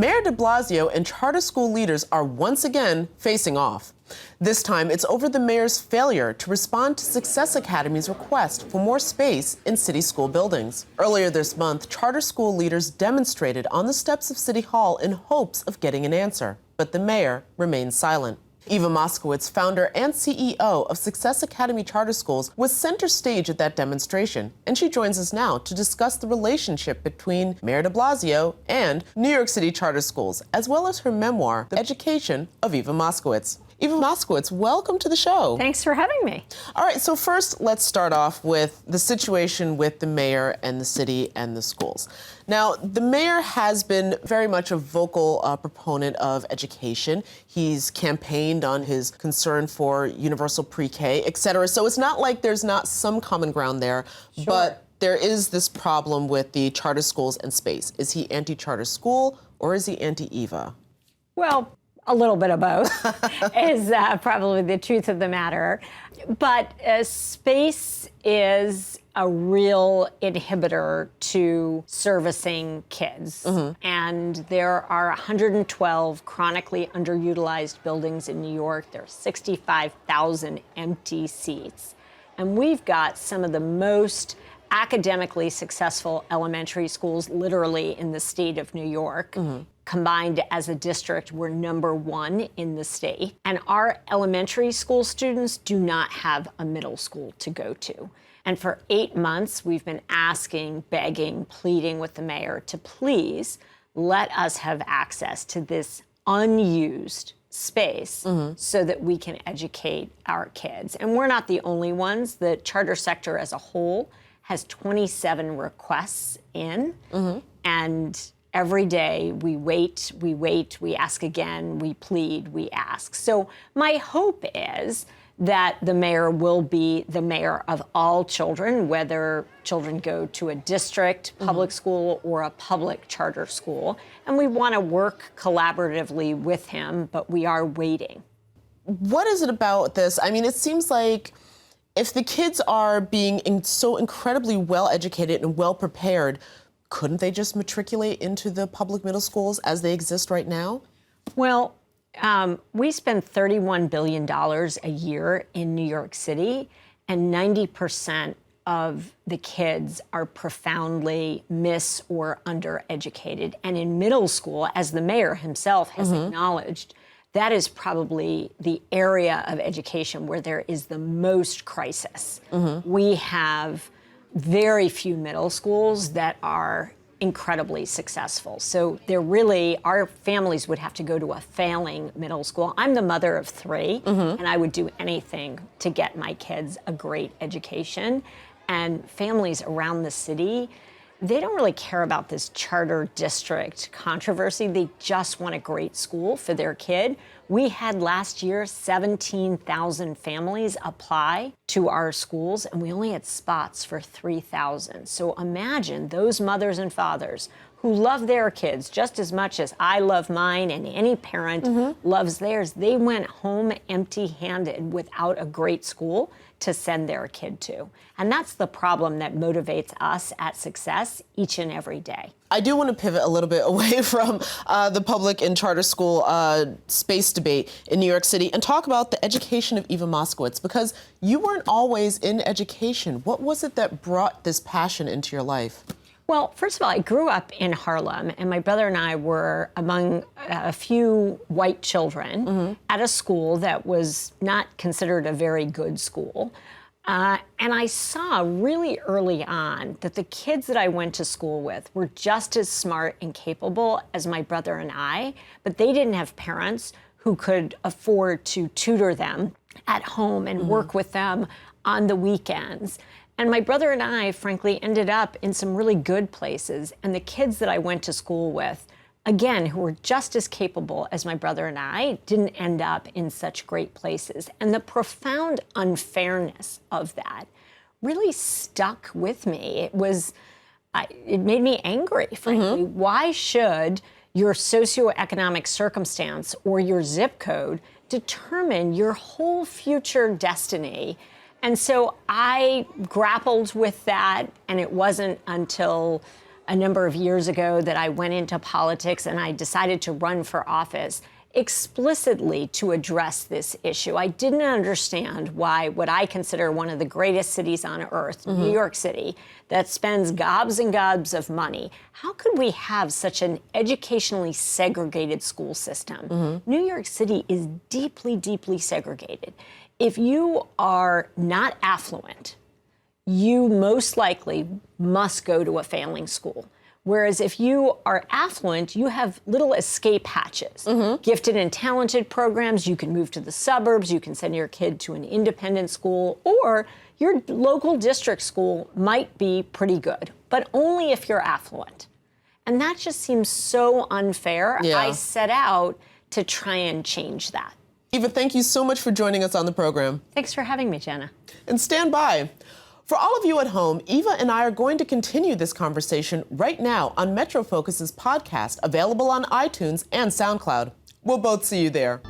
Mayor de Blasio and charter school leaders are once again facing off. This time, it's over the mayor's failure to respond to Success Academy's request for more space in city school buildings. Earlier this month, charter school leaders demonstrated on the steps of City Hall in hopes of getting an answer, but the mayor remained silent. Eva Moskowitz, founder and CEO of Success Academy Charter Schools, was center stage at that demonstration, and she joins us now to discuss the relationship between Mayor de Blasio and New York City charter schools, as well as her memoir, The Education of Eva Moskowitz. Eva Moskowitz, welcome to the show. Thanks for having me. All right, so first, let's start off with the situation with the mayor and the city and the schools. Now, the mayor has been very much a vocal proponent of education. He's campaigned on his concern for universal pre-K, et cetera. So it's not like there's not some common ground there, Sure. But there is this problem with the charter schools and space. Is he anti-charter school or is he anti-Eva? Well, a little bit of both is probably the truth of the matter. But space is a real inhibitor to servicing kids. And there are 112 chronically underutilized buildings in New York. There are 65,000 empty seats. And we've got some of the most academically successful elementary schools literally in the state of New York. Combined as a district, we're #1 in the state. And our elementary school students do not have a middle school to go to. And for 8 months, we've been asking, begging, pleading with the mayor to please let us have access to this unused space so that we can educate our kids. And we're not the only ones. The charter sector as a whole has 27 requests in, and every day we wait, we ask again, we plead, we ask. So my hope is that the mayor will be the mayor of all children, whether children go to a district public school or a public charter school. And we want to work collaboratively with him, but we are waiting. What is it about this? I mean, it seems like if the kids are being so incredibly well educated and well prepared, couldn't they just matriculate into the public middle schools as they exist right now? Well, we spend $31 billion a year in New York City, and 90% of the kids are profoundly mis- or undereducated. And in middle school, as the mayor himself has acknowledged, that is probably the area of education where there is the most crisis. We have very few middle schools that are incredibly successful. So they're really, our families would have to go to a failing middle school. I'm the mother of 3, and I would do anything to get my kids a great education. And families around the city, they don't really care about this charter district controversy. They just want a great school for their kid. We had last year 17,000 families apply to our schools, and we only had spots for 3,000. So imagine those mothers and fathers who love their kids just as much as I love mine and any parent loves theirs. They went home empty-handed without a great school to send their kid to. And that's the problem that motivates us at Success each and every day. I do want to pivot a little bit away from the public and charter school space debate in New York City and talk about the education of Eva Moskowitz, because you weren't always in education. What was it that brought this passion into your life? Well, first of all, I grew up in Harlem, and my brother and I were among a few white children at a school that was not considered a very good school. And I saw really early on that the kids that I went to school with were just as smart and capable as my brother and I, but they didn't have parents who could afford to tutor them at home and work with them on the weekends. And my brother and I, frankly, ended up in some really good places. And the kids that I went to school with, again, who were just as capable as my brother and I, didn't end up in such great places. And the profound unfairness of that really stuck with me. It made me angry, frankly. Why should your socioeconomic circumstance or your zip code determine your whole future destiny? And so I grappled with that, and it wasn't until a number of years ago that I went into politics and I decided to run for office explicitly to address this issue. I didn't understand why what I consider one of the greatest cities on earth, New York City, that spends gobs and gobs of money, how could we have such an educationally segregated school system? New York City is deeply, deeply segregated. If you are not affluent, you most likely must go to a failing school. Whereas if you are affluent, you have little escape hatches. Gifted and talented programs, you can move to the suburbs, you can send your kid to an independent school, or your local district school might be pretty good, but only if you're affluent. And that just seems so unfair. Yeah. I set out to try and change that. Eva, thank you so much for joining us on the program. Thanks for having me, Jenna. And stand by. For all of you at home, Eva and I are going to continue this conversation right now on MetroFocus's podcast, available on iTunes and SoundCloud. We'll both see you there.